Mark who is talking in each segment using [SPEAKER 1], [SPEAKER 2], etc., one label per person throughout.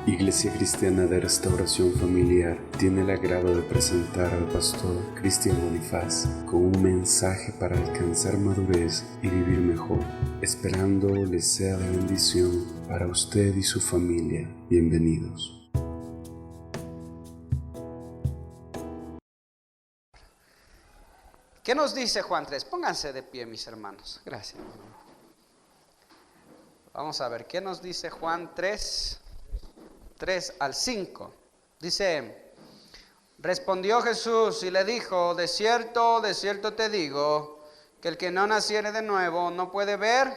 [SPEAKER 1] Iglesia Cristiana de Restauración Familiar tiene el agrado de presentar al pastor Cristian Bonifaz con un mensaje para alcanzar madurez y vivir mejor, esperando les sea de bendición para usted y su familia. Bienvenidos.
[SPEAKER 2] ¿Qué nos dice Juan 3? Pónganse de pie, mis hermanos. Gracias. Vamos a ver, ¿qué nos dice Juan 3 al 5? Dice: respondió Jesús y le dijo: de cierto te digo, que el que no naciere de nuevo no puede ver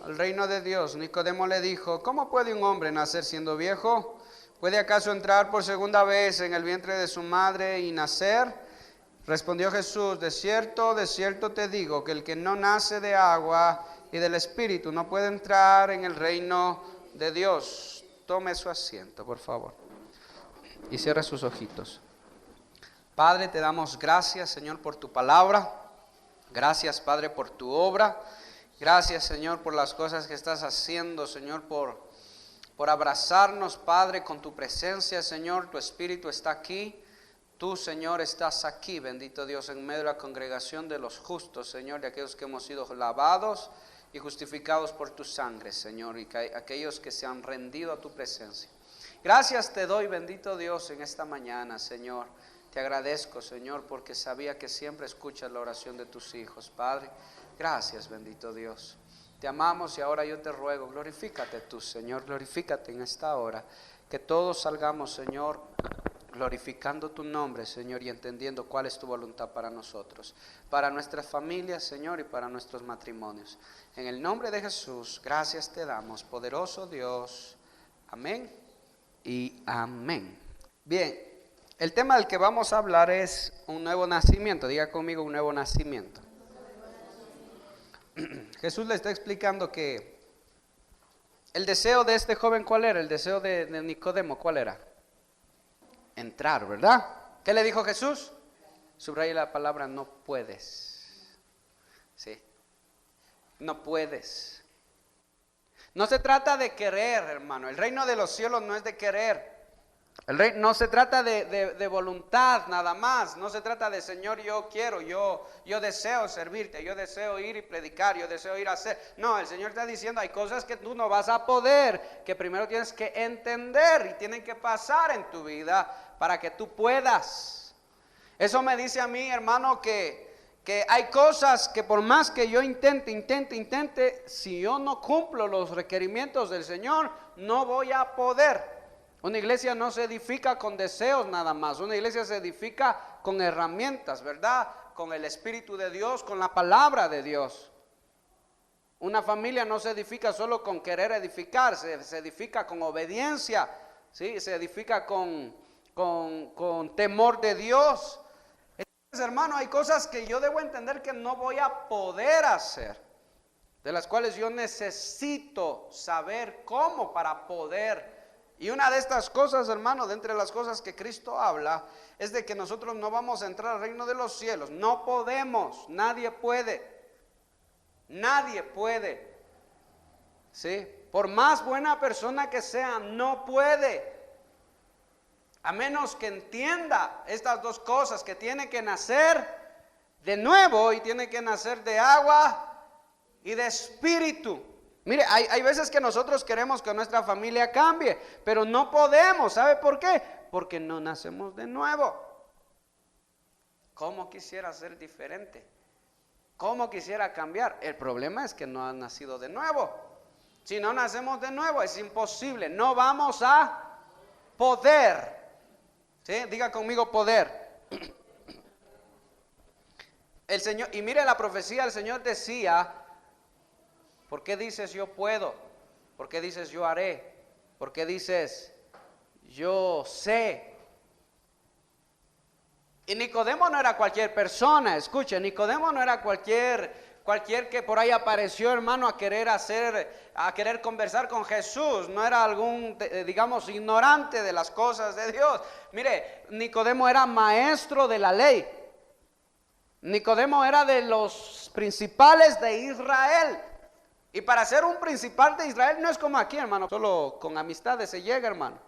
[SPEAKER 2] el reino de Dios. Nicodemo le dijo: ¿cómo puede un hombre nacer siendo viejo? ¿Puede acaso entrar por segunda vez en el vientre de su madre y nacer? Respondió Jesús: de cierto te digo, que el que no nace de agua y del Espíritu no puede entrar en el reino de Dios. Tome su asiento, por favor, y cierre sus ojitos. Padre, te damos gracias, Señor, por tu palabra. Gracias, Padre, por tu obra. Gracias, Señor, por las cosas que estás haciendo, Señor, por abrazarnos, Padre, con tu presencia, Señor. Tu Espíritu está aquí. Tú, Señor, estás aquí, bendito Dios, en medio de la congregación de los justos, Señor, de aquellos que hemos sido lavados y justificados por tu sangre, Señor, y aquellos que se han rendido a tu presencia. Gracias te doy, bendito Dios, en esta mañana, Señor. Te agradezco, Señor, porque sabía que siempre escuchas la oración de tus hijos, Padre. Gracias, bendito Dios. Te amamos y ahora yo te ruego, glorifícate tú, Señor, glorifícate en esta hora. Que todos salgamos, Señor, glorificando tu nombre, Señor, y entendiendo cuál es tu voluntad para nosotros, para nuestras familias, Señor, y para nuestros matrimonios. En el nombre de Jesús, gracias te damos, poderoso Dios. Amén y amén. Bien, el tema del que vamos a hablar es un nuevo nacimiento. Diga conmigo: un nuevo nacimiento. Jesús le está explicando que el deseo de este joven, ¿cuál era? El deseo de Nicodemo, ¿cuál era? Entrar, ¿verdad? ¿Qué le dijo Jesús? Subraya la palabra no puedes. Sí, no puedes. No se trata de querer, hermano. El reino de los cielos no es de querer. No se trata de voluntad nada más. No se trata de: Señor, yo quiero, yo deseo servirte, yo deseo ir y predicar, yo deseo ir a hacer. No, el Señor está diciendo: hay cosas que tú no vas a poder, que primero tienes que entender y tienen que pasar en tu vida para que tú puedas. Eso me dice a mí, hermano, que hay cosas que por más que yo intente, si yo no cumplo los requerimientos del Señor, no voy a poder. Una iglesia no se edifica con deseos nada más. Una iglesia se edifica con herramientas, ¿verdad? Con el Espíritu de Dios, con la palabra de Dios. Una familia no se edifica solo con querer edificar, se edifica con obediencia, ¿sí? Se edifica con temor de Dios. Entonces, hermano, hay cosas que yo debo entender que no voy a poder hacer, de las cuales yo necesito saber cómo para poder. Y una de estas cosas, hermano, de entre las cosas que Cristo habla, es de que nosotros no vamos a entrar al reino de los cielos. No podemos, nadie puede. Nadie puede. ¿Sí? Por más buena persona que sea, no puede. A menos que entienda estas dos cosas, que tiene que nacer de nuevo y tiene que nacer de agua y de espíritu. Mire, hay veces que nosotros queremos que nuestra familia cambie, pero no podemos. ¿Sabe por qué? Porque no nacemos de nuevo. ¿Cómo quisiera ser diferente? ¿Cómo quisiera cambiar? El problema es que no han nacido de nuevo. Si no nacemos de nuevo, es imposible. No vamos a poder. ¿Sí? Diga conmigo: poder. El Señor, y mire la profecía, el Señor decía: ¿por qué dices yo puedo? ¿Por qué dices yo haré? ¿Por qué dices yo sé? Y Nicodemo no era cualquier persona. Escuche, Nicodemo no era cualquier que por ahí apareció, hermano, a querer conversar con Jesús. No era algún, digamos, ignorante de las cosas de Dios. Mire, Nicodemo era maestro de la ley. Nicodemo era de los principales de Israel. Y para ser un principal de Israel no es como aquí, hermano, solo con amistades se llega, hermano.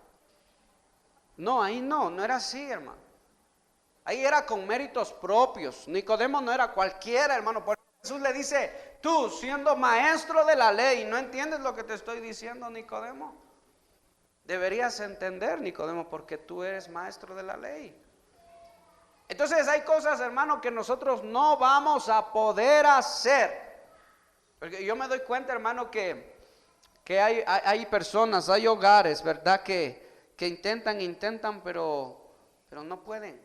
[SPEAKER 2] No, ahí no era así, hermano. Ahí era con méritos propios. Nicodemo no era cualquiera, hermano. Por eso Jesús le dice, tú siendo maestro de la ley, ¿no entiendes lo que te estoy diciendo, Nicodemo? Deberías entender, Nicodemo, porque tú eres maestro de la ley. Entonces hay cosas, hermano, que nosotros no vamos a poder hacer. Porque yo me doy cuenta, hermano, que hay personas, hay hogares, ¿verdad? Que intentan, pero no pueden.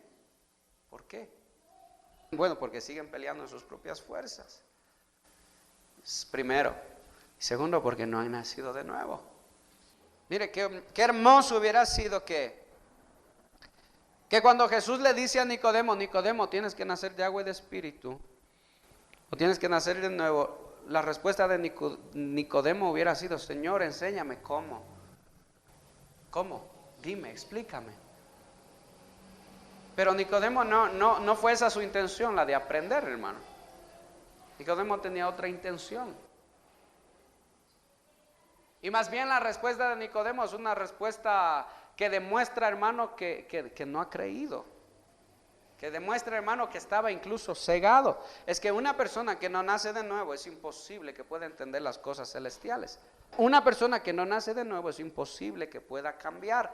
[SPEAKER 2] ¿Por qué? Bueno, porque siguen peleando en sus propias fuerzas. Primero. Segundo, porque no han nacido de nuevo. Mire, qué hermoso hubiera sido que cuando Jesús le dice a Nicodemo, Nicodemo, tienes que nacer de agua y de espíritu, o tienes que nacer de nuevo, la respuesta de Nicodemo hubiera sido, Señor, enséñame cómo. ¿Cómo? Dime, explícame. Pero Nicodemo no fue esa su intención, la de aprender, hermano. Nicodemo tenía otra intención. Y más bien la respuesta de Nicodemo es una respuesta que demuestra, hermano, que no ha creído. Que demuestra, hermano, que estaba incluso cegado. Es que una persona que no nace de nuevo es imposible que pueda entender las cosas celestiales. Una persona que no nace de nuevo es imposible que pueda cambiar.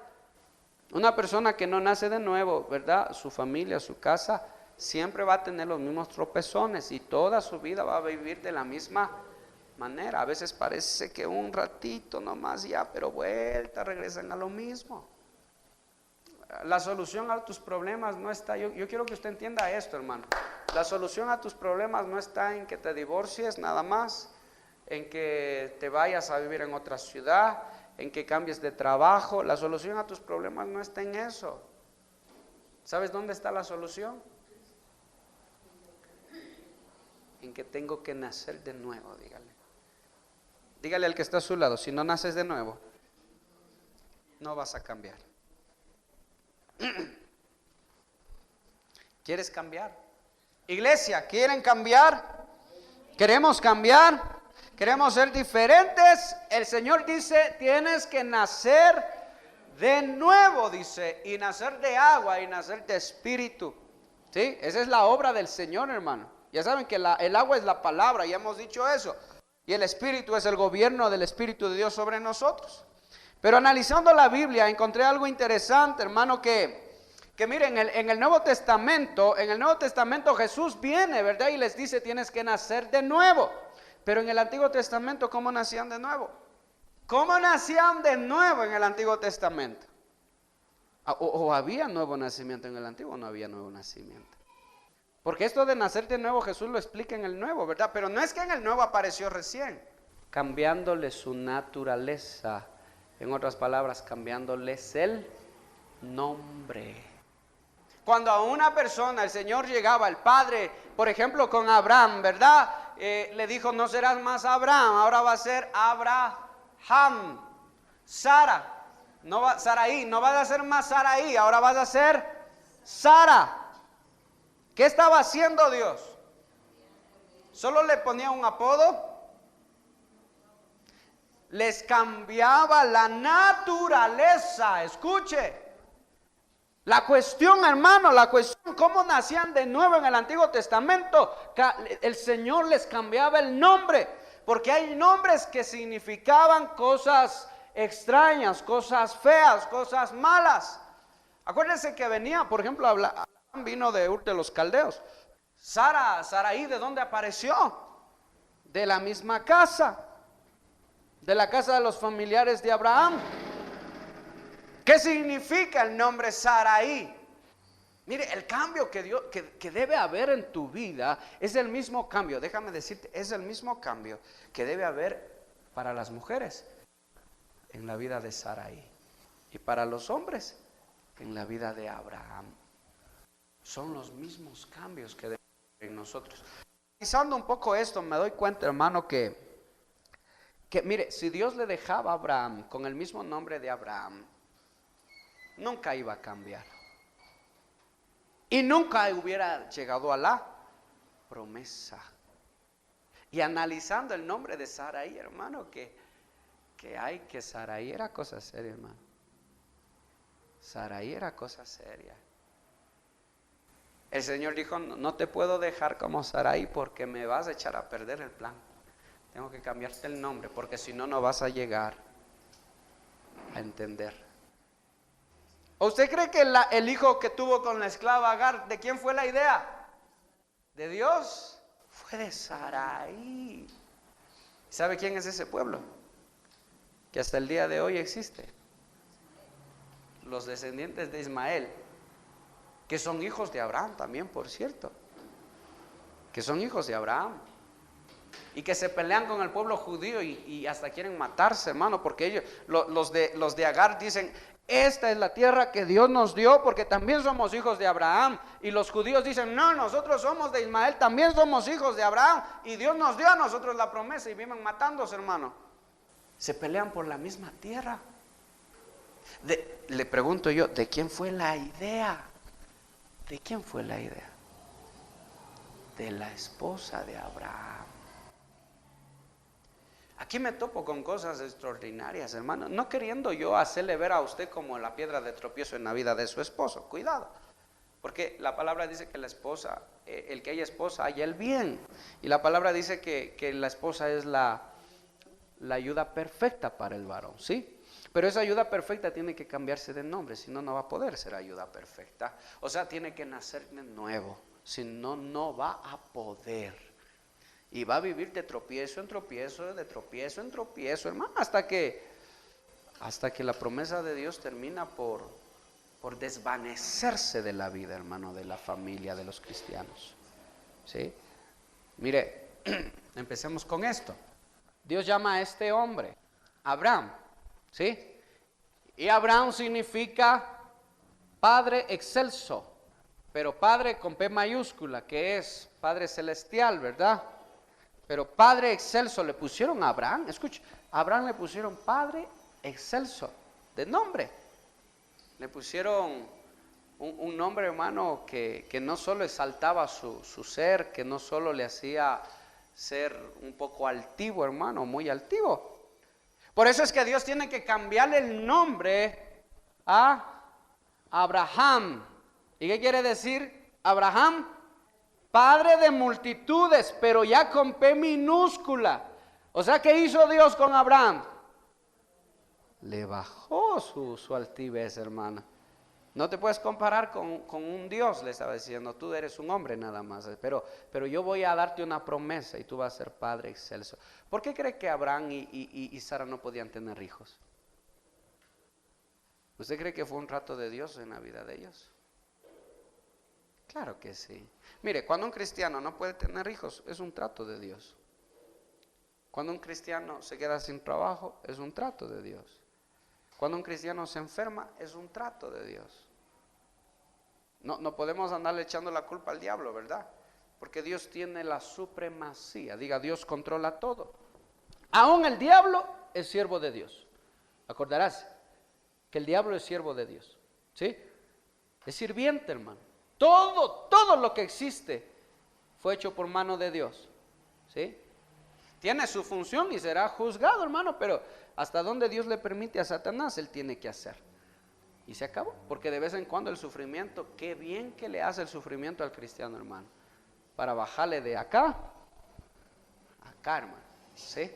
[SPEAKER 2] Una persona que no nace de nuevo, ¿verdad? Su familia, su casa, siempre va a tener los mismos tropezones y toda su vida va a vivir de la misma manera. A veces parece que un ratito nomás ya, pero vuelta, regresan a lo mismo. La solución a tus problemas no está, yo quiero que usted entienda esto, hermano. La solución a tus problemas no está en que te divorcies nada más, en que te vayas a vivir en otra ciudad, en que cambies de trabajo. La solución a tus problemas no está en eso. ¿Sabes dónde está la solución? En que tengo que nacer de nuevo, dígale. Dígale al que está a su lado, si no naces de nuevo, no vas a cambiar. ¿Quieres cambiar? Iglesia, ¿quieren cambiar? ¿Queremos cambiar? ¿Queremos ser diferentes? El Señor dice, tienes que nacer de nuevo, dice, y nacer de agua y nacer de espíritu. ¿Sí? Esa es la obra del Señor, hermano. Ya saben que el agua es la palabra, ya hemos dicho eso. Y el espíritu es el gobierno del Espíritu de Dios sobre nosotros. Pero analizando la Biblia encontré algo interesante, hermano, que miren, en el Nuevo Testamento Jesús viene, ¿verdad? Y les dice, tienes que nacer de nuevo. Pero en el Antiguo Testamento, ¿cómo nacían de nuevo? ¿Cómo nacían de nuevo en el Antiguo Testamento? ¿O había nuevo nacimiento en el Antiguo o no había nuevo nacimiento? Porque esto de nacer de nuevo Jesús lo explica en el Nuevo, ¿verdad? Pero no es que en el Nuevo apareció recién, cambiándole su naturaleza. En otras palabras, cambiándoles el nombre. Cuando a una persona el Señor llegaba, el Padre, por ejemplo con Abraham, ¿verdad? Le dijo, no serás más Abraham, ahora va a ser Abraham. Sara, Saraí, no vas a ser más Saraí, ahora vas a ser Sara. ¿Qué estaba haciendo Dios? ¿Solo le ponía un apodo? Les cambiaba la naturaleza. Escuche. La cuestión, hermano, cómo nacían de nuevo en el Antiguo Testamento. El Señor les cambiaba el nombre. Porque hay nombres que significaban cosas extrañas, cosas feas, cosas malas. Acuérdense que venía, por ejemplo, Abraham vino de Ur de los Caldeos. Saraí, ¿de dónde apareció? De la misma casa. De la casa de los familiares de Abraham. ¿Qué significa el nombre Saraí? Mire, el cambio que debe haber en tu vida es el mismo cambio, déjame decirte, es el mismo cambio que debe haber para las mujeres en la vida de Saraí y para los hombres en la vida de Abraham. Son los mismos cambios que deben haber en nosotros. Analizando un poco esto, me doy cuenta, hermano, que mire, si Dios le dejaba a Abraham con el mismo nombre de Abraham, nunca iba a cambiar. Y nunca hubiera llegado a Alá. promesa. Y analizando el nombre de Sarai, hermano, que Sarai era cosa seria, hermano. Sarai era cosa seria. El Señor dijo, no te puedo dejar como Sarai porque me vas a echar a perder el plan. Tengo que cambiarte el nombre porque si no, no vas a llegar a entender. ¿O usted cree que el hijo que tuvo con la esclava Agar, de quién fue la idea? ¿De Dios? Fue de Sarai. ¿Sabe quién es ese pueblo? Que hasta el día de hoy existe. Los descendientes de Ismael, que son hijos de Abraham también, por cierto. Que son hijos de Abraham. Y que se pelean con el pueblo judío y hasta quieren matarse, hermano, porque ellos, los de Agar dicen, esta es la tierra que Dios nos dio porque también somos hijos de Abraham. Y los judíos dicen, no, nosotros somos de Ismael, también somos hijos de Abraham. Y Dios nos dio a nosotros la promesa y viven matándose, hermano. Se pelean por la misma tierra. Le pregunto yo, ¿de quién fue la idea? ¿De quién fue la idea? De la esposa de Abraham. Aquí me topo con cosas extraordinarias, hermano. No queriendo yo hacerle ver a usted como la piedra de tropiezo en la vida de su esposo. Cuidado. Porque la palabra dice que la esposa, el que haya esposa, haya el bien. Y la palabra dice que la esposa es la ayuda perfecta para el varón, ¿sí? Pero esa ayuda perfecta tiene que cambiarse de nombre, si no, no va a poder ser ayuda perfecta. O sea, tiene que nacer de nuevo, si no, no va a poder. Y va a vivir de tropiezo en tropiezo, de tropiezo en tropiezo, hermano, hasta que la promesa de Dios termina por desvanecerse de la vida, hermano, de la familia, de los cristianos. ¿Sí? Mire, empecemos con esto. Dios llama a este hombre Abraham, ¿sí? Y Abraham significa Padre excelso, pero Padre con P mayúscula, que es Padre celestial, ¿verdad? Pero Padre excelso le pusieron a Abraham. Escuche, a Abraham le pusieron Padre excelso, de nombre. Le pusieron un nombre, hermano, que no solo exaltaba su ser, que no solo le hacía ser un poco altivo, hermano, muy altivo. Por eso es que Dios tiene que cambiarle el nombre a Abraham. ¿Y qué quiere decir Abraham? Padre de multitudes, pero ya con P minúscula. O sea, ¿qué hizo Dios con Abraham? Le bajó su altivez, hermana. No te puedes comparar con un Dios, le estaba diciendo. Tú eres un hombre nada más, pero yo voy a darte una promesa y tú vas a ser Padre excelso. ¿Por qué cree que Abraham y Sara no podían tener hijos? ¿Usted cree que fue un trato de Dios en la vida de ellos? Claro que sí. Mire, cuando un cristiano no puede tener hijos, es un trato de Dios. Cuando un cristiano se queda sin trabajo, es un trato de Dios. Cuando un cristiano se enferma, es un trato de Dios. No podemos andarle echando la culpa al diablo, ¿verdad? Porque Dios tiene la supremacía. Diga, Dios controla todo. Aún el diablo es siervo de Dios. Acordarás que el diablo es siervo de Dios, ¿sí? Es sirviente, hermano. Todo lo que existe fue hecho por mano de Dios, ¿sí? Tiene su función y será juzgado, hermano, pero hasta donde Dios le permite a Satanás, él tiene que hacer. Y se acabó, porque de vez en cuando el sufrimiento, qué bien que le hace el sufrimiento al cristiano, hermano, para bajarle de acá, hermano, ¿sí?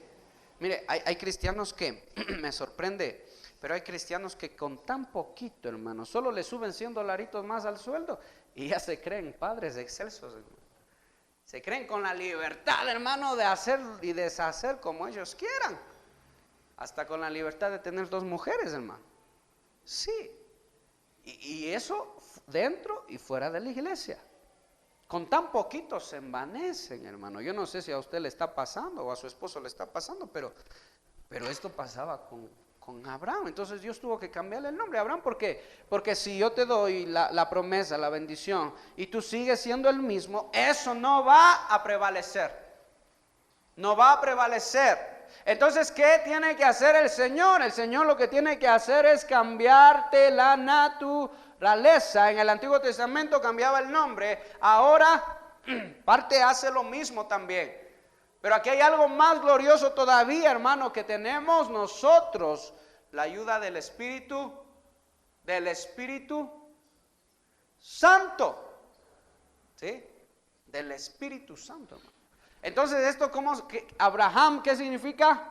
[SPEAKER 2] Mire, hay cristianos que, me sorprende, pero hay cristianos que con tan poquito, hermano, solo le suben $100 más al sueldo y ya se creen padres excelsos, hermano. Se creen con la libertad, hermano, de hacer y deshacer como ellos quieran. Hasta con la libertad de tener 2 mujeres, hermano. Sí. Y eso dentro y fuera de la iglesia. Con tan poquito se envanecen, hermano. Yo no sé si a usted le está pasando o a su esposo le está pasando, pero esto pasaba con Abraham. Entonces Dios tuvo que cambiarle el nombre a Abraham. ¿Por qué? Porque si yo te doy la promesa, la bendición, y tú sigues siendo el mismo, eso no va a prevalecer. No va a prevalecer. Entonces, ¿qué tiene que hacer el Señor? El Señor lo que tiene que hacer es cambiarte la naturaleza. En el Antiguo Testamento cambiaba el nombre. Ahora Parte hace lo mismo también. Pero aquí hay algo más glorioso todavía, hermano, que tenemos nosotros, la ayuda del Espíritu Santo. ¿Sí? Del Espíritu Santo, hermano. Entonces, esto como Abraham, ¿qué significa?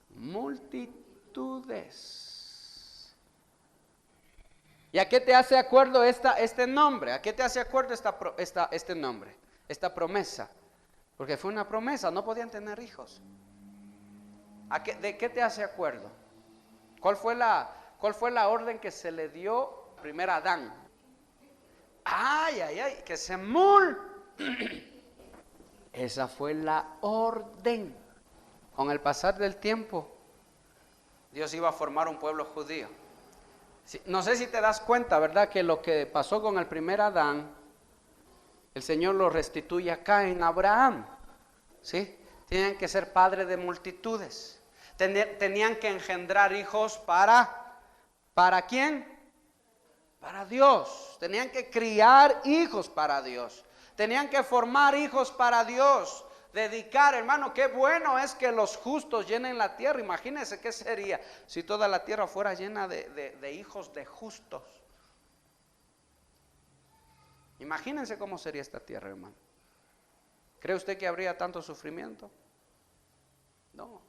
[SPEAKER 2] Multitudes. ¿Y a qué te hace acuerdo este nombre? ¿A qué te hace acuerdo este nombre? Esta promesa. Porque fue una promesa, no podían tener hijos. ¿De qué te hace acuerdo? ¿Cuál fue la orden que se le dio primero a Adán? Que se Esa fue la orden. Con el pasar del tiempo, Dios iba a formar un pueblo judío. No sé si te das cuenta, ¿verdad? Que lo que pasó con el primer Adán, el Señor lo restituye acá en Abraham. ¿Sí? Tienen que ser padres de multitudes. Tenían que engendrar hijos ¿para quién? Para Dios. Tenían que criar hijos para Dios. Tenían que formar hijos para Dios. Dedicar, hermano, qué bueno es que los justos llenen la tierra. Imagínense qué sería si toda la tierra fuera llena de hijos de justos. Imagínense cómo sería esta tierra, hermano. ¿Cree usted que habría tanto sufrimiento? No.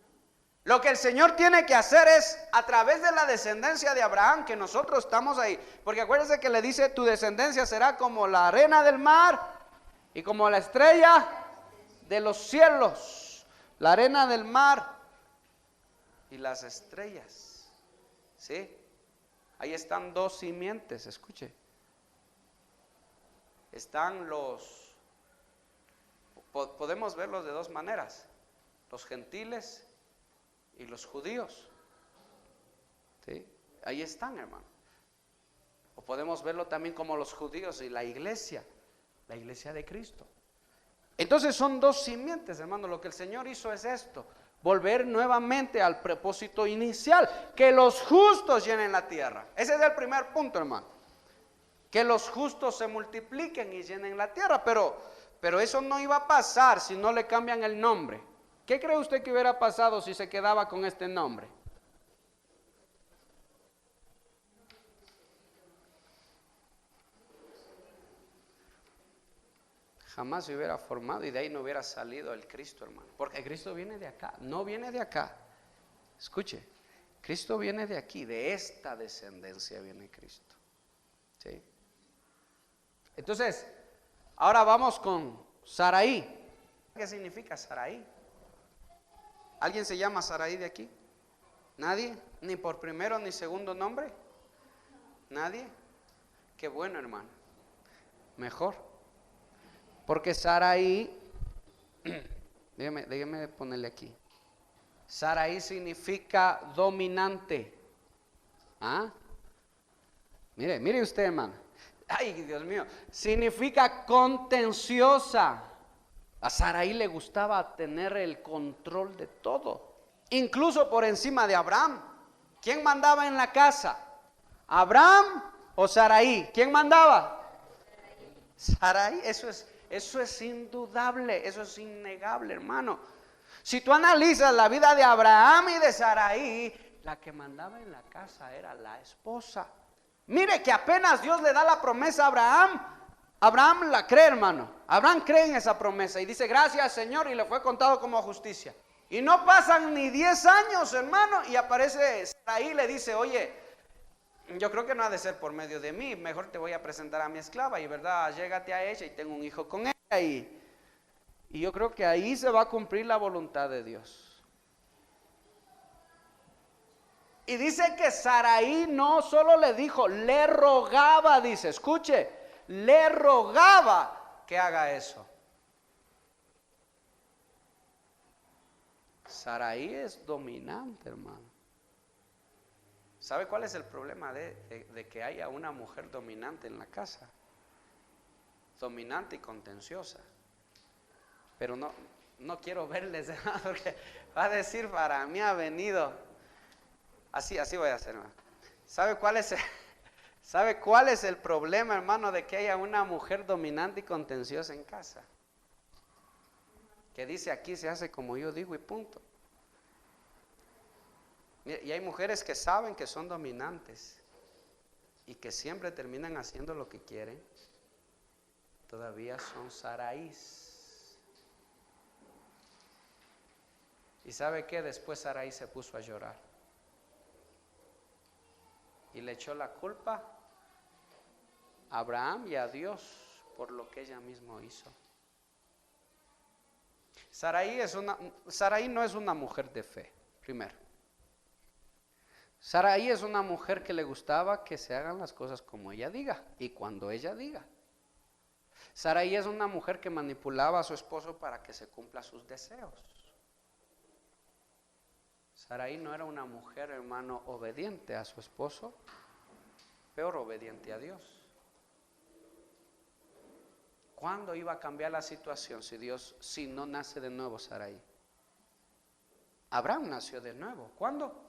[SPEAKER 2] Lo que el Señor tiene que hacer es, a través de la descendencia de Abraham, que nosotros estamos ahí, porque acuérdense que le dice, tu descendencia será como la arena del mar y como la estrella de los cielos. La arena del mar y las estrellas. ¿Sí? Ahí están dos simientes, escuche. Están podemos verlos de dos maneras, los gentiles y los judíos. ¿Sí? Ahí están, hermano. O podemos verlo también como los judíos y la iglesia de Cristo. Entonces son dos simientes, hermano. Lo que el Señor hizo es esto: volver nuevamente al propósito inicial, que los justos llenen la tierra. Ese es el primer punto, hermano. Que los justos se multipliquen y llenen la tierra, pero eso no iba a pasar si no le cambian el nombre. ¿Qué cree usted que hubiera pasado si se quedaba con este nombre? Jamás se hubiera formado y de ahí no hubiera salido el Cristo, hermano. Porque Cristo viene de acá, no viene de acá. Escuche, Cristo viene de aquí, de esta descendencia viene Cristo. ¿Sí? Entonces, ahora vamos con Saraí. ¿Qué significa Saraí? ¿Alguien se llama Saraí de aquí? ¿Nadie? ¿Ni por primero ni segundo nombre? ¿Nadie? Qué bueno, hermano. Mejor. Porque Saraí, déjeme ponerle aquí. Saraí significa dominante. ¿Ah? Mire usted, hermano. Ay, Dios mío. Significa contenciosa. A Saraí le gustaba tener el control de todo, incluso por encima de Abraham. ¿Quién mandaba en la casa? ¿Abraham o Saraí? ¿Quién mandaba? Saraí. Eso es indudable, eso es innegable, hermano. Si tú analizas la vida de Abraham y de Saraí, la que mandaba en la casa era la esposa. Mire que apenas Dios le da la promesa a Abraham la cree, hermano. Abraham cree en esa promesa y dice, gracias, Señor, y le fue contado como justicia. Y no pasan ni 10 años, hermano, y aparece Saraí y le dice, oye, yo creo que no ha de ser por medio de mí, mejor te voy a presentar a mi esclava, y verdad, llégate a ella y tengo un hijo con ella, y yo creo que ahí se va a cumplir la voluntad de Dios. Y dice que Saraí no solo le dijo, le rogaba, dice, escuche, le rogaba que haga eso. Saraí es dominante, hermano. ¿Sabe cuál es el problema de que haya una mujer dominante en la casa? Dominante y contenciosa. Pero no quiero verles, porque va a decir, para mí ha venido. Así voy a hacer. ¿Sabe cuál es ¿Sabe cuál es el problema, hermano, de que haya una mujer dominante y contenciosa en casa? Que dice aquí se hace como yo digo y punto. Y hay mujeres que saben que son dominantes y que siempre terminan haciendo lo que quieren. Todavía son Saraís. ¿Y sabe qué? Después Saraí se puso a llorar y le echó la culpa a Abraham y a Dios por lo que ella misma hizo. Saraí no es una mujer de fe, primero. Saraí es una mujer que le gustaba que se hagan las cosas como ella diga y cuando ella diga. Saraí es una mujer que manipulaba a su esposo para que se cumpla sus deseos. Saraí no era una mujer, hermano, obediente a su esposo, peor obediente a Dios. ¿Cuándo iba a cambiar la situación si no nace de nuevo Saraí? Abraham nació de nuevo. ¿Cuándo?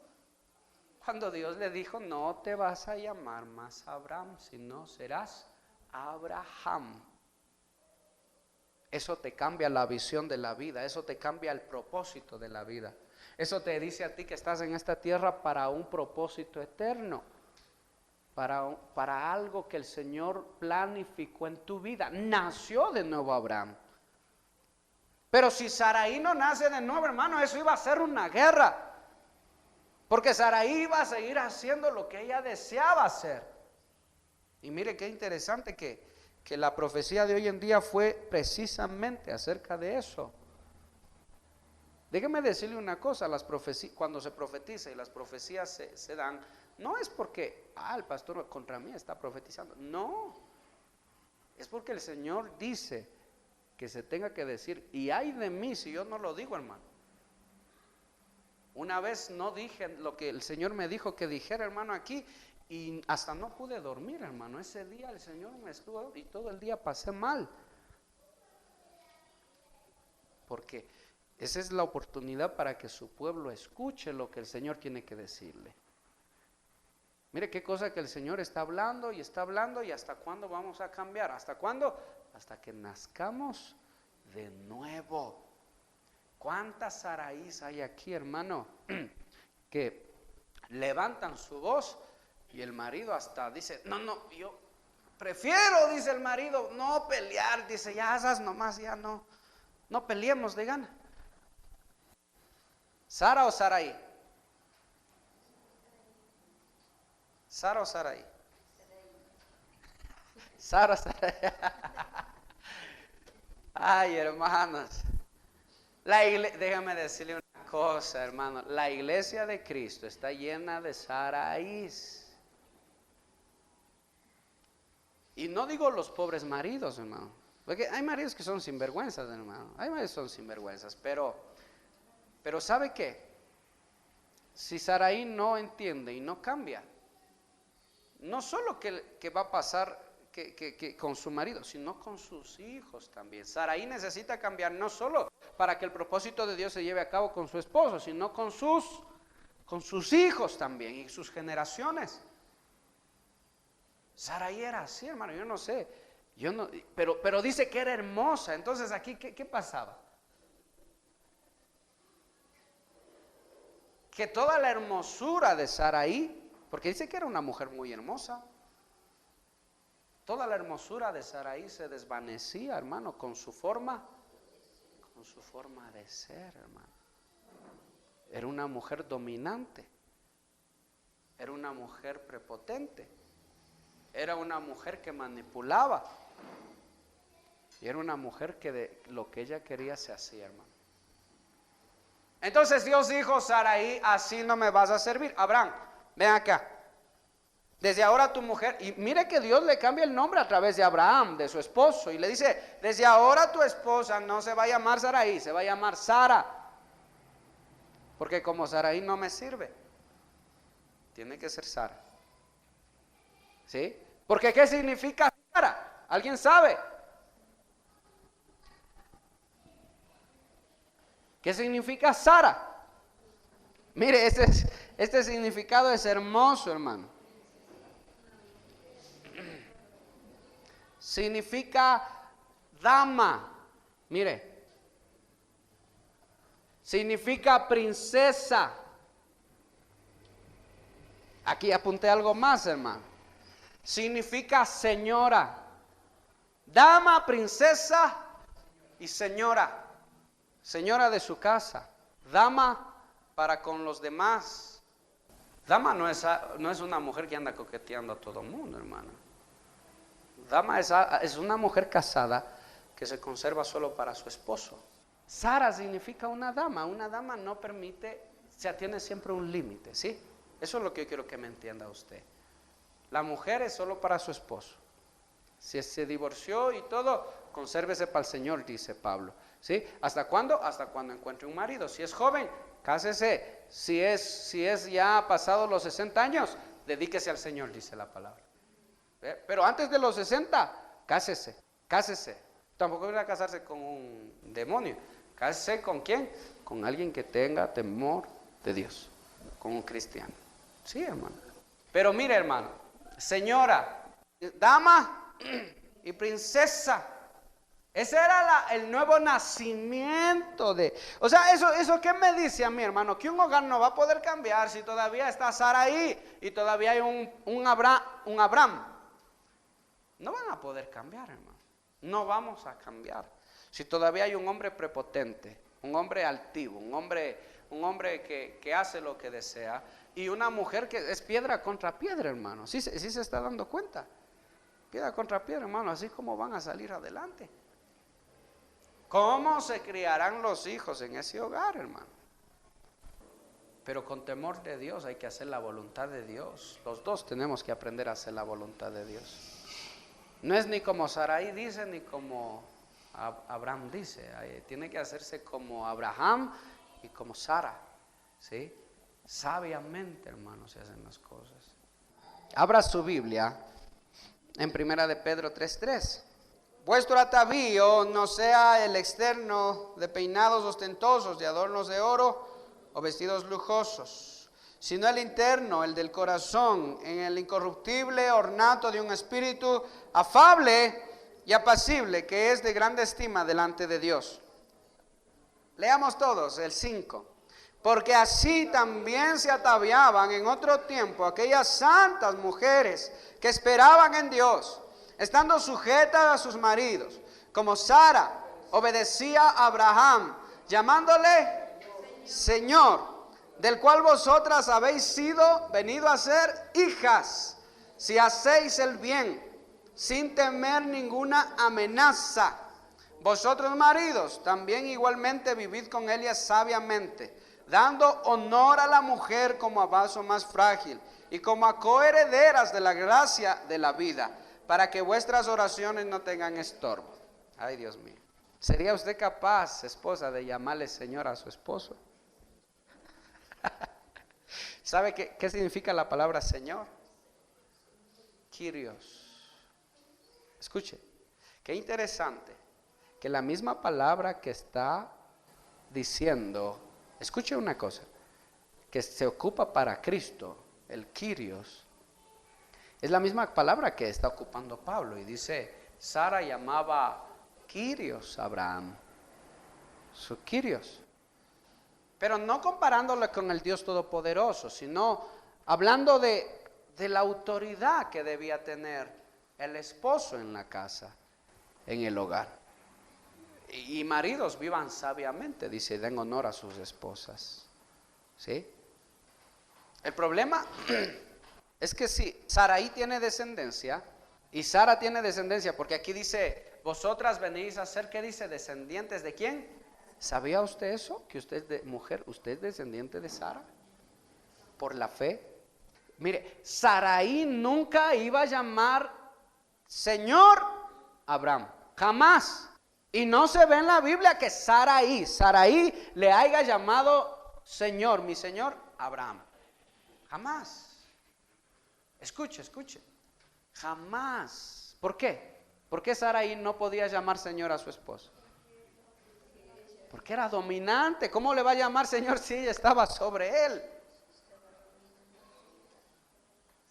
[SPEAKER 2] Cuando Dios le dijo, no te vas a llamar más Abraham, sino serás Abraham. Eso te cambia la visión de la vida, eso te cambia el propósito de la vida. Eso te dice a ti que estás en esta tierra para un propósito eterno, para algo que el Señor planificó en tu vida. Nació de nuevo Abraham. Pero si Saraí no nace de nuevo, hermano, eso iba a ser una guerra. Porque Saraí iba a seguir haciendo lo que ella deseaba hacer. Y mire qué interesante que la profecía de hoy en día fue precisamente acerca de eso. Déjeme decirle una cosa, cuando se profetiza y las profecías se dan, no es porque, el pastor contra mí está profetizando, no, es porque el Señor dice que se tenga que decir, y ay de mí si yo no lo digo, hermano. Una vez no dije lo que el Señor me dijo que dijera, hermano, aquí, y hasta no pude dormir, hermano. Ese día el Señor me estuvo y todo el día pasé mal. Porque esa es la oportunidad para que su pueblo escuche lo que el Señor tiene que decirle. Mire qué cosa que el Señor está hablando y hasta cuándo vamos a cambiar. ¿Hasta cuándo? Hasta que nazcamos de nuevo. ¿Cuántas Saraís hay aquí, hermano? Que levantan su voz y el marido hasta dice, no, yo prefiero, dice el marido, no pelear. Dice, ya esas nomás, ya no peleemos de gana. ¿Sara o Saraí? ¿Sara o Saraí? Sara o Saraí. Ay, hermanos. Déjame decirle una cosa, hermano. La iglesia de Cristo está llena de Saraís. Y no digo los pobres maridos, hermano. Porque hay maridos que son sinvergüenzas, hermano. Hay maridos que son sinvergüenzas. Pero ¿sabe qué? Si Saraí no entiende y no cambia, no solo que va a pasar que con su marido, sino con sus hijos también. Saraí necesita cambiar no solo para que el propósito de Dios se lleve a cabo con su esposo, sino con sus hijos también y sus generaciones. Saraí era así, hermano, yo no sé, pero dice que era hermosa. Entonces aquí, ¿qué pasaba? Que toda la hermosura de Saraí, porque dice que era una mujer muy hermosa, toda la hermosura de Saraí se desvanecía, hermano, con su forma de ser, hermano. Era una mujer dominante, era una mujer prepotente, era una mujer que manipulaba, y era una mujer que de lo que ella quería se hacía, hermano. Entonces Dios dijo, Saraí, así no me vas a servir. Abraham, ven acá. Desde ahora tu mujer, y mire que Dios le cambia el nombre a través de Abraham, de su esposo, y le dice, desde ahora tu esposa no se va a llamar Saraí, se va a llamar Sara, porque como Saraí no me sirve, tiene que ser Sara. ¿Sí? Porque ¿qué significa Sara? ¿Alguien sabe? ¿Qué significa Sara? Mire, este significado es hermoso, hermano. significa dama. Mire, significa princesa. Aquí apunté algo más, hermano. Significa señora. Dama, princesa y señora. Señora de su casa. Dama para con los demás. Dama no es una mujer que anda coqueteando a todo el mundo, hermano. Dama es una mujer casada que se conserva solo para su esposo. Sara significa una dama. Una dama no permite, o sea, tiene siempre un límite, ¿sí? Eso es lo que yo quiero que me entienda usted. La mujer es solo para su esposo. Si se divorció y todo, consérvese para el Señor, dice Pablo, ¿sí? ¿Hasta cuándo? Hasta cuando encuentre un marido. Si es joven, cásese. Si es ya pasado los 60 años, dedíquese al Señor, dice la palabra. Pero antes de los 60, cásese. Tampoco voy a casarse con un demonio. Cásese con quién? Con alguien que tenga temor de Dios, con un cristiano. Sí, hermano. Pero mire, hermano, señora, dama y princesa. Ese era el nuevo nacimiento de... O sea, eso ¿qué me dice a mí, hermano? Que un hogar no va a poder cambiar si todavía está Sara ahí y todavía hay un Abraham. No van a poder cambiar, hermano. No vamos a cambiar. Si todavía hay un hombre prepotente, un hombre altivo, un hombre que hace lo que desea, y una mujer que es piedra contra piedra, hermano. Sí se está dando cuenta. Piedra contra piedra, hermano. Así como van a salir adelante. ¿Cómo se criarán los hijos en ese hogar, hermano? Pero con temor de Dios hay que hacer la voluntad de Dios. Los dos tenemos que aprender a hacer la voluntad de Dios. No es ni como Sarai dice, ni como Abraham dice. Tiene que hacerse como Abraham y como Sara, ¿sí? Sabiamente, hermanos, se hacen las cosas. Abra su Biblia en 1 de Pedro 3:3. Vuestro atavío no sea el externo de peinados ostentosos, de adornos de oro o vestidos lujosos, sino el interno, el del corazón, en el incorruptible ornato de un espíritu afable y apacible, que es de grande estima delante de Dios. Leamos todos el 5. Porque así también se ataviaban en otro tiempo aquellas santas mujeres que esperaban en Dios, estando sujetas a sus maridos, como Sara obedecía a Abraham, llamándole Señor, del cual vosotras habéis venido a ser hijas, si hacéis el bien, sin temer ninguna amenaza. Vosotros maridos, también igualmente vivid con ellas sabiamente, dando honor a la mujer como a vaso más frágil y como a coherederas de la gracia de la vida, para que vuestras oraciones no tengan estorbo. Ay, Dios mío. ¿Sería usted capaz, esposa, de llamarle Señor a su esposo? ¿Sabe qué significa la palabra Señor? Kyrios. Escuche, qué interesante que la misma palabra que está diciendo, escuche una cosa, que se ocupa para Cristo, el Kyrios, es la misma palabra que está ocupando Pablo, y dice, Sara llamaba Kyrios a Abraham, su Kyrios, pero no comparándole con el Dios Todopoderoso, sino hablando de la autoridad que debía tener el esposo en la casa, en el hogar. Y maridos, vivan sabiamente, dice, den honor a sus esposas. ¿Sí? El problema es que si Sarai tiene descendencia, y Sara tiene descendencia, porque aquí dice, vosotras venís a ser, ¿qué dice? ¿Descendientes de quién? ¿Sabía usted eso? Que usted es mujer, usted es descendiente de Sara, por la fe. Mire, Sarai nunca iba a llamar Señor Abraham, jamás. Y no se ve en la Biblia que Sarai le haya llamado Señor, mi Señor Abraham. Jamás. Escuche. Jamás. ¿Por qué? ¿Por qué Sarai no podía llamar Señor a su esposo? Porque era dominante. ¿Cómo le va a llamar Señor si ella estaba sobre él?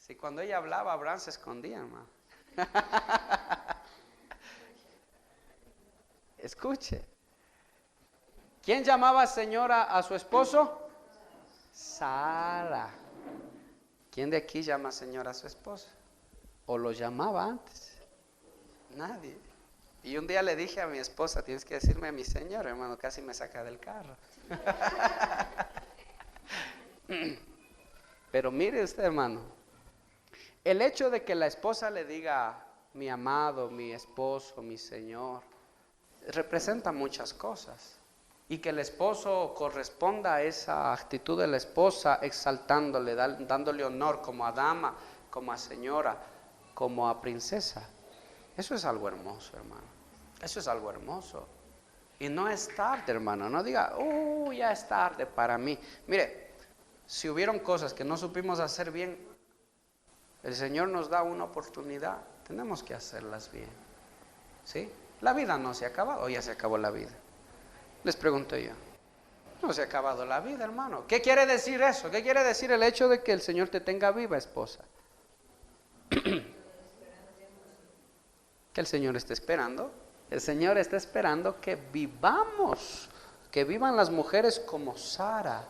[SPEAKER 2] Si cuando ella hablaba, Abraham se escondía, hermano. Escuche. ¿Quién llamaba señora a su esposo? Sara. ¿Quién de aquí llama señora a su esposo? ¿O lo llamaba antes? Nadie. Y un día le dije a mi esposa, tienes que decirme mi señor, hermano, casi me saca del carro. Pero mire usted, hermano, el hecho de que la esposa le diga mi amado, mi esposo, mi señor, representa muchas cosas. Y que el esposo corresponda a esa actitud de la esposa, exaltándole, dándole honor como a dama, como a señora, como a princesa. Eso es algo hermoso, hermano. Eso es algo hermoso. Y no es tarde, hermano. No diga, ya es tarde para mí. Mire, si hubieron cosas que no supimos hacer bien, el Señor nos da una oportunidad. Tenemos que hacerlas bien. ¿Sí? La vida no se ha acabado, o ya se acabó la vida. Les pregunto yo. No se ha acabado la vida, hermano. ¿Qué quiere decir eso? ¿Qué quiere decir el hecho de que el Señor te tenga viva, esposa? Que el Señor está esperando. El Señor está esperando que vivamos, que vivan las mujeres como Sara.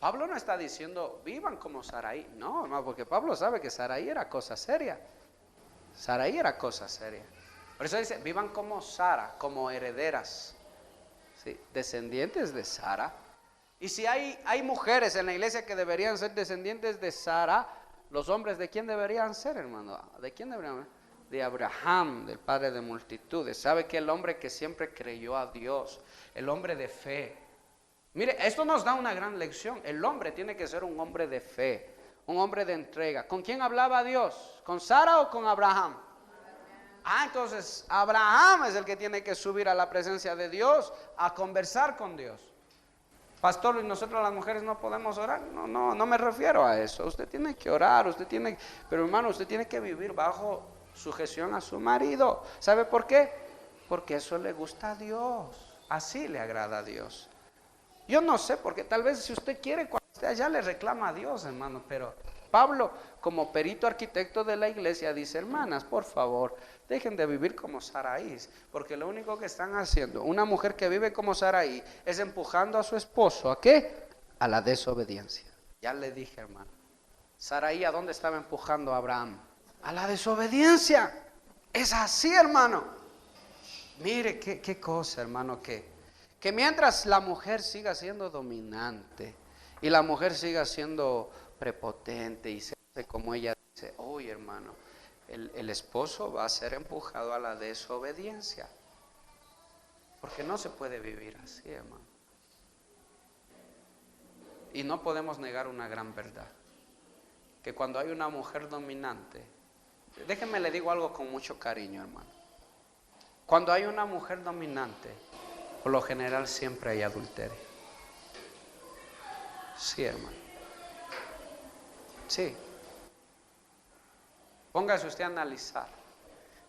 [SPEAKER 2] Pablo no está diciendo vivan como Saraí. No, hermano, porque Pablo sabe que Saraí era cosa seria. Saraí era cosa seria. Por eso dice, vivan como Sara, como herederas. ¿Sí? Descendientes de Sara. Y si hay mujeres en la iglesia que deberían ser descendientes de Sara, los hombres, ¿de quién deberían ser, hermano? ¿De quién deberían ser? De Abraham, del padre de multitudes. ¿Sabe que el hombre que siempre creyó a Dios, el hombre de fe? Mire, esto nos da una gran lección. El hombre tiene que ser un hombre de fe, un hombre de entrega. ¿Con quién hablaba Dios? ¿Con Sara o con Abraham? Entonces Abraham es el que tiene que subir a la presencia de Dios a conversar con Dios. Pastor, ¿y nosotros las mujeres no podemos orar? No me refiero a eso. Usted tiene que orar, pero hermano, usted tiene que vivir bajo sujeción a su marido. ¿Sabe por qué? Porque eso le gusta a Dios, así le agrada a Dios. Yo no sé, porque tal vez si usted quiere, cuando esté allá le reclama a Dios, hermano, pero Pablo, como perito arquitecto de la iglesia, dice, hermanas, por favor, dejen de vivir como Saraí, porque lo único que están haciendo, una mujer que vive como Saraí, es empujando a su esposo, ¿a qué? A la desobediencia. Ya le dije, hermano, Saraí, ¿a dónde estaba empujando a Abraham? A la desobediencia. Es así, hermano. Mire qué cosa, hermano, que mientras la mujer siga siendo dominante y la mujer siga siendo prepotente y se hace como ella dice, oye, hermano, el esposo va a ser empujado a la desobediencia, porque no se puede vivir así, hermano. Y no podemos negar una gran verdad, que cuando hay una mujer dominante, déjenme le digo algo con mucho cariño, hermano. Cuando hay una mujer dominante, por lo general siempre hay adulterio. Sí, hermano. Sí. Póngase usted a analizar.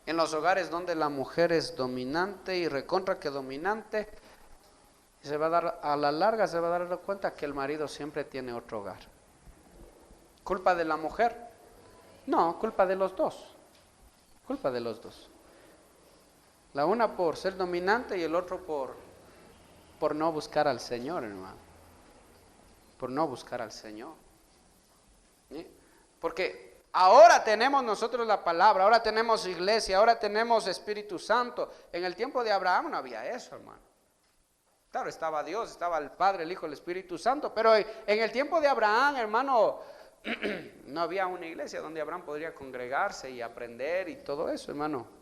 [SPEAKER 2] En los hogares donde la mujer es dominante y recontra que dominante, se va a dar, a la larga se va a dar cuenta que el marido siempre tiene otro hogar. ¿Culpa de la mujer? No, culpa de los dos. Culpa de los dos. La una por ser dominante y el otro por no buscar al Señor, hermano. Por no buscar al Señor. ¿Sí? Porque ahora tenemos nosotros la palabra, ahora tenemos iglesia, ahora tenemos Espíritu Santo. En el tiempo de Abraham no había eso, hermano. Claro, estaba Dios, estaba el Padre, el Hijo, el Espíritu Santo, pero en el tiempo de Abraham, hermano, no había una iglesia donde Abraham podría congregarse y aprender y todo eso, hermano.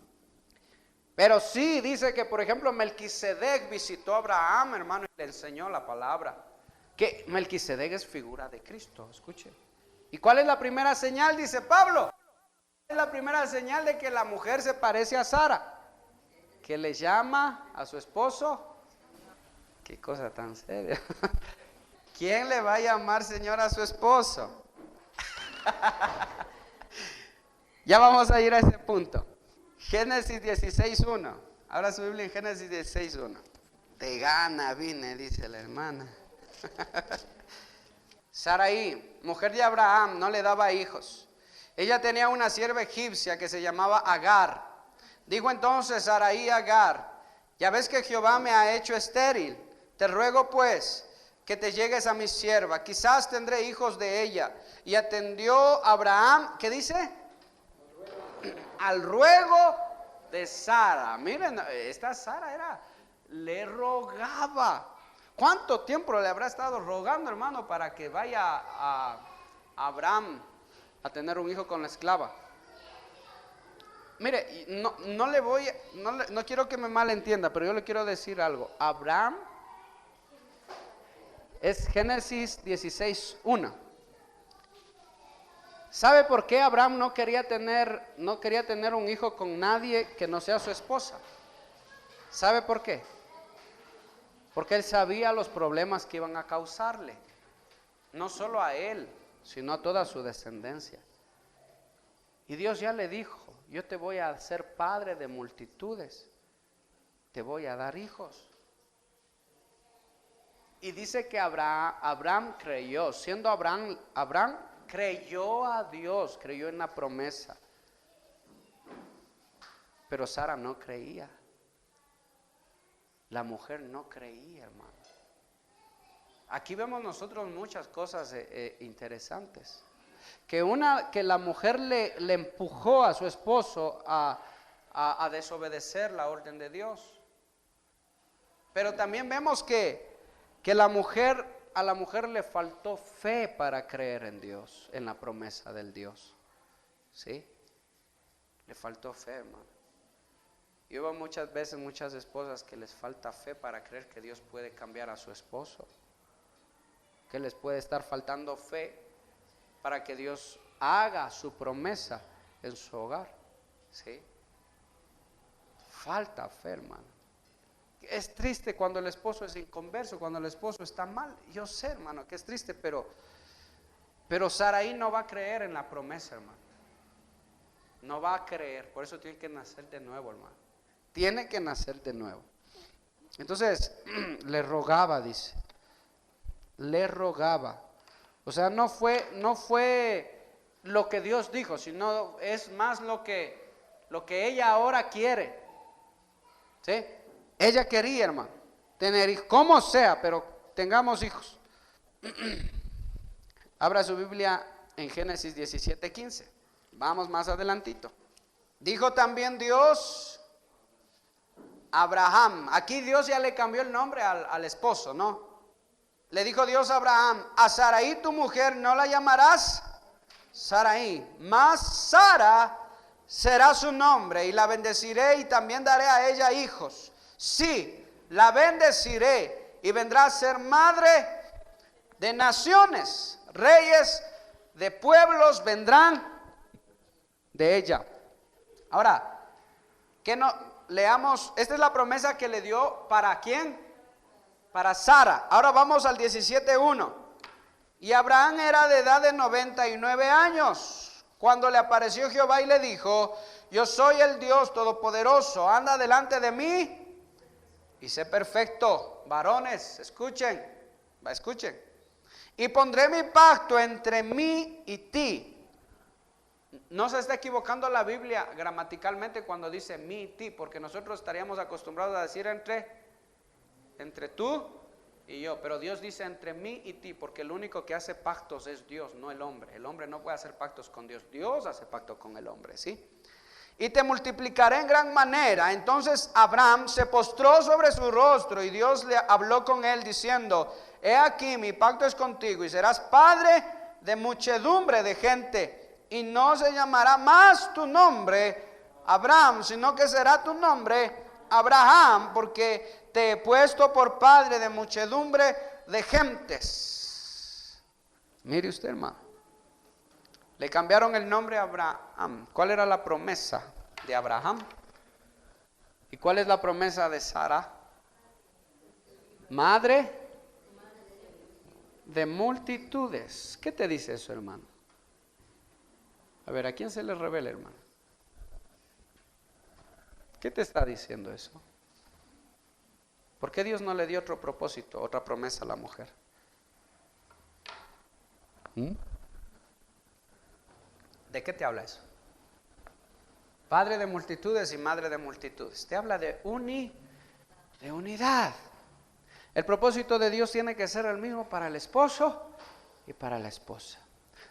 [SPEAKER 2] Pero sí dice que, por ejemplo, Melquisedec visitó a Abraham, hermano, y le enseñó la palabra. Que Melquisedec es figura de Cristo, escuche. ¿Y cuál es la primera señal? Dice Pablo. ¿Cuál es la primera señal de que la mujer se parece a Sara? Que le llama a su esposo. Qué cosa tan seria. ¿Quién le va a llamar Señor a su esposo? Ya vamos a ir a ese punto. Génesis 16:1. Abra su Biblia en Génesis 16:1. De gana vine, dice la hermana. Saraí, mujer de Abraham, no le daba hijos. Ella tenía una sierva egipcia que se llamaba Agar. Dijo entonces Saraí a Agar, Ya ves que Jehová me ha hecho estéril. Te ruego pues que te llegues a mi sierva, quizás tendré hijos de ella. Y atendió Abraham, ¿qué dice? Al ruego de Sara. Miren, esta Sara le rogaba. ¿Cuánto tiempo le habrá estado rogando, hermano, para que vaya a Abraham a tener un hijo con la esclava? Mire, no quiero que me malentienda, pero yo le quiero decir algo. Abraham es Génesis 16:1. ¿Sabe por qué Abraham no quería tener un hijo con nadie que no sea su esposa? ¿Sabe por qué? Porque él sabía los problemas que iban a causarle, no solo a él, sino a toda su descendencia. Y Dios ya le dijo: yo te voy a hacer padre de multitudes, te voy a dar hijos. Y dice que Abraham creyó, siendo Abraham creyó a Dios, creyó en la promesa. Pero Sara no creía. La mujer no creía, hermano. Aquí vemos nosotros muchas cosas interesantes. Que la mujer le empujó a su esposo a desobedecer la orden de Dios. Pero también vemos que a la mujer le faltó fe para creer en Dios, en la promesa del Dios. ¿Sí? Le faltó fe, hermano. Yo veo muchas veces muchas esposas que les falta fe para creer que Dios puede cambiar a su esposo, que les puede estar faltando fe para que Dios haga su promesa en su hogar. ¿Sí? Falta fe, hermano. Es triste cuando el esposo es inconverso, cuando el esposo está mal. Yo sé, hermano, que es triste, pero Saraí no va a creer en la promesa, hermano. No va a creer, por eso tiene que nacer de nuevo, hermano. Tiene que nacer de nuevo. Entonces, le rogaba, dice. Le rogaba. O sea, no fue lo que Dios dijo, sino es más lo que ella ahora quiere. ¿Sí? Ella quería, hermano, tener hijos, como sea, pero tengamos hijos. Abra su Biblia en Génesis 17:15. Vamos más adelantito. Dijo también Dios Abraham. Aquí Dios ya le cambió el nombre al esposo, ¿no? Le dijo Dios a Abraham: a Saraí tu mujer no la llamarás Saraí, mas Sara será su nombre, y la bendeciré y también daré a ella hijos. Sí, la bendeciré y vendrá a ser madre de naciones, reyes de pueblos vendrán de ella. Ahora, que no leamos, esta es la promesa que le dio, ¿para quién? Para Sara. Ahora vamos al 17:1. Y Abraham era de edad de 99 años cuando le apareció Jehová y le dijo: yo soy el Dios Todopoderoso, anda delante de mí y sé perfecto. Varones, escuchen. Y pondré mi pacto entre mí y ti. No se está equivocando la Biblia gramaticalmente cuando dice mí y ti, porque nosotros estaríamos acostumbrados a decir entre tú y yo, pero Dios dice entre mí y ti, porque el único que hace pactos es Dios, no el hombre. El hombre no puede hacer pactos con Dios, Dios hace pacto con el hombre, ¿sí? Y te multiplicaré en gran manera. Entonces Abraham se postró sobre su rostro y Dios le habló con él diciendo: he aquí, mi pacto es contigo y serás padre de muchedumbre de gente, y no se llamará más tu nombre Abraham, sino que será tu nombre Abraham, porque te he puesto por padre de muchedumbre de gentes. Mire usted, hermano, le cambiaron el nombre a Abraham. ¿Cuál era la promesa de Abraham? ¿Y cuál es la promesa de Sara? Madre de multitudes. ¿Qué te dice eso, hermano? A ver, ¿a quién se le revela, hermano? ¿Qué te está diciendo eso? ¿Por qué Dios no le dio otro propósito, otra promesa a la mujer? ¿De qué te habla eso? Padre de multitudes y madre de multitudes. Te habla de de unidad. El propósito de Dios tiene que ser el mismo para el esposo y para la esposa.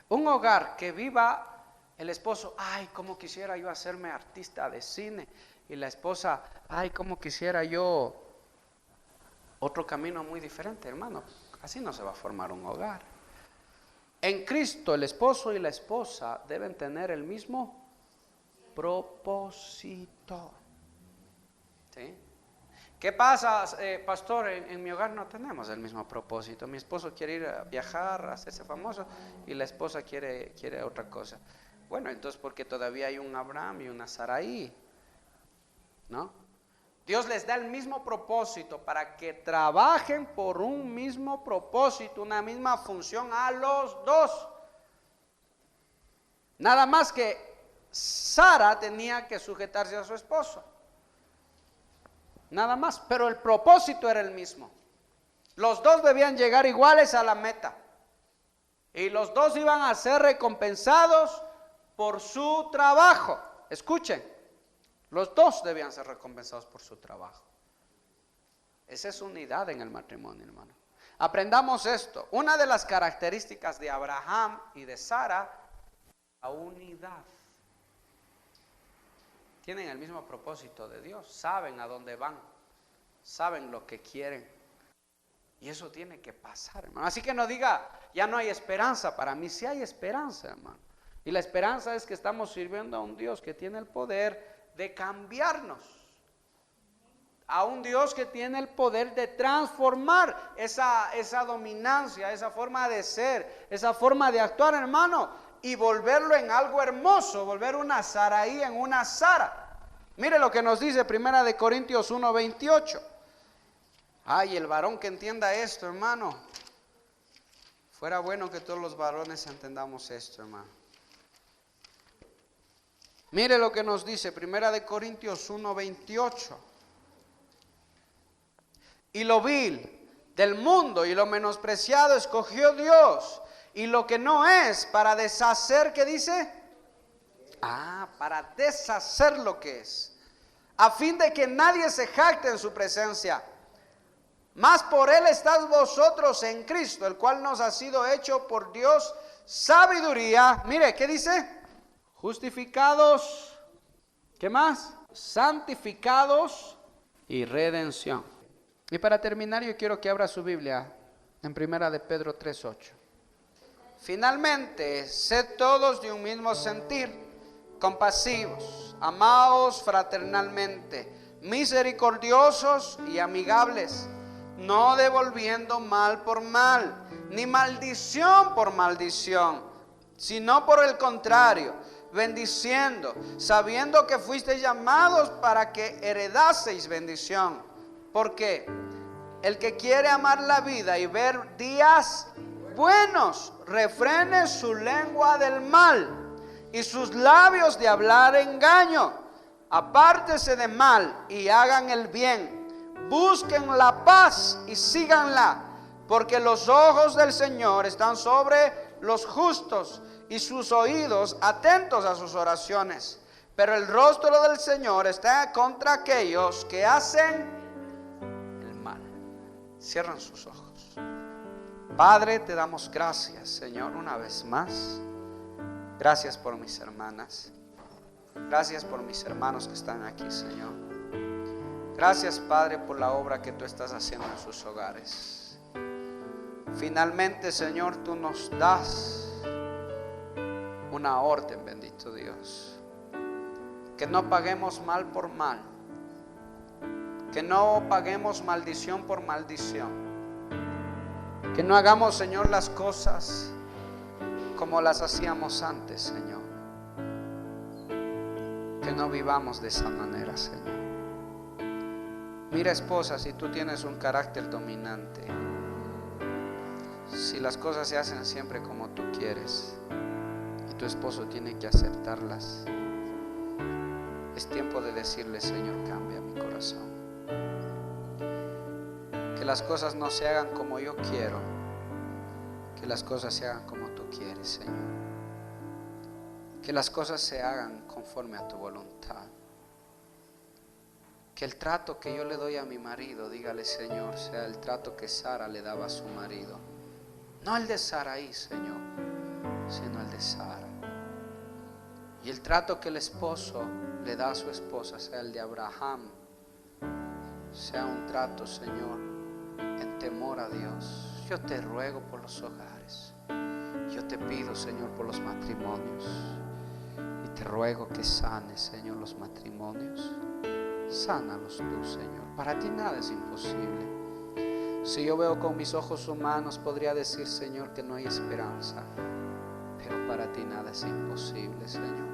[SPEAKER 2] Un hogar que viva el esposo, ay, cómo quisiera yo hacerme artista de cine. Y la esposa, ay, cómo quisiera yo otro camino muy diferente, hermano. Así no se va a formar un hogar. En Cristo el esposo y la esposa deben tener el mismo propósito. ¿Sí? ¿Qué pasa, pastor? En mi hogar no tenemos el mismo propósito. Mi esposo quiere ir a viajar, a hacerse famoso, y la esposa quiere otra cosa. Bueno, entonces porque todavía hay un Abraham y una Saraí, ¿no? Dios les da el mismo propósito para que trabajen por un mismo propósito, una misma función a los dos. Nada más que Sara tenía que sujetarse a su esposo. Nada más, pero el propósito era el mismo. Los dos debían llegar iguales a la meta. Y los dos iban a ser recompensados por su trabajo. Escuchen, los dos debían ser recompensados por su trabajo. Esa es unidad en el matrimonio, hermano. Aprendamos esto. Una de las características de Abraham y de Sara, la unidad. Tienen el mismo propósito de Dios, saben a dónde van, saben lo que quieren. Y eso tiene que pasar, hermano. Así que no diga, ya no hay esperanza. Para mí sí hay esperanza, hermano. Y la esperanza es que estamos sirviendo a un Dios que tiene el poder de cambiarnos. A un Dios que tiene el poder de transformar esa dominancia, esa forma de ser, esa forma de actuar, hermano. Y volverlo en algo hermoso, volver una Saraí en una Sara. Mire lo que nos dice 1 Corintios 1:28. Ay, el varón que entienda esto, hermano. Fuera bueno que todos los varones entendamos esto, hermano. Mire lo que nos dice 1 Corintios 1:28. Y lo vil del mundo y lo menospreciado escogió Dios, y lo que no es, para deshacer, ¿qué dice? Para deshacer lo que es, a fin de que nadie se jacte en su presencia. Mas por él estáis vosotros en Cristo, el cual nos ha sido hecho por Dios sabiduría. Mire, ¿qué dice? Justificados, ¿qué más? Santificados y redención. Y para terminar, yo quiero que abra su Biblia en 1 Pedro 3:8. Finalmente, sed todos de un mismo sentir, compasivos, amaos fraternalmente, misericordiosos y amigables, no devolviendo mal por mal, ni maldición por maldición, sino por el contrario, bendiciendo, sabiendo que fuisteis llamados para que heredaseis bendición. Porque el que quiere amar la vida y ver días buenos, refrene su lengua del mal y sus labios de hablar engaño. Apártese de mal y hagan el bien. Busquen la paz y síganla, porque los ojos del Señor están sobre los justos y sus oídos atentos a sus oraciones. Pero el rostro del Señor está contra aquellos que hacen el mal. Cierran sus ojos. Padre, te damos gracias, Señor, una vez más. Gracias por mis hermanas. Gracias por mis hermanos que están aquí, Señor. Gracias, Padre, por la obra que tú estás haciendo en sus hogares. Finalmente, Señor, tú nos das una orden, bendito Dios. Que no paguemos mal por mal. Que no paguemos maldición por maldición. Que no hagamos, Señor, las cosas como las hacíamos antes, Señor. Que no vivamos de esa manera, Señor. Mira, esposa, si tú tienes un carácter dominante, si las cosas se hacen siempre como tú quieres y tu esposo tiene que aceptarlas, es tiempo de decirle: Señor, cambia mi corazón. Que las cosas no se hagan como yo quiero, que las cosas se hagan como tú quieres, Señor. Que las cosas se hagan conforme a tu voluntad. Que el trato que yo le doy a mi marido, dígale Señor, sea el trato que Sara le daba a su marido. No el de Saraí, Señor, sino el de Sara. Y el trato que el esposo le da a su esposa sea el de Abraham. Sea un trato, Señor, en temor a Dios. Yo te ruego por los hogares. Yo te pido, Señor, por los matrimonios. Y te ruego que sanes, Señor, los matrimonios. Sánalos tú, Señor. Para ti nada es imposible. Si yo veo con mis ojos humanos, podría decir, Señor, que no hay esperanza. Pero para ti nada es imposible, Señor.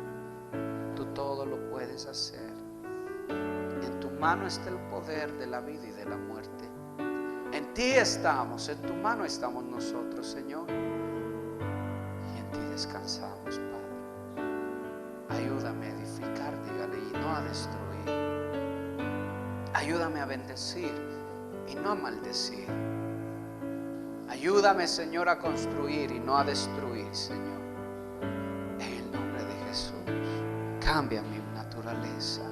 [SPEAKER 2] Tú todo lo puedes hacer. En tu mano está el poder de la vida y de la muerte. En ti estamos, en tu mano estamos nosotros, Señor. Y en ti descansamos, Padre. Ayúdame a edificar, dígale, y no a destruir. Ayúdame a bendecir y no a maldecir. Ayúdame, Señor, a construir y no a destruir, Señor. En el nombre de Jesús. Cambia mi naturaleza.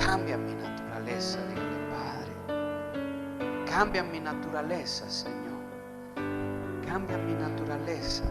[SPEAKER 2] Cambia mi naturaleza, dígale, Padre. Cambia mi naturaleza, Señor. Cambia mi naturaleza.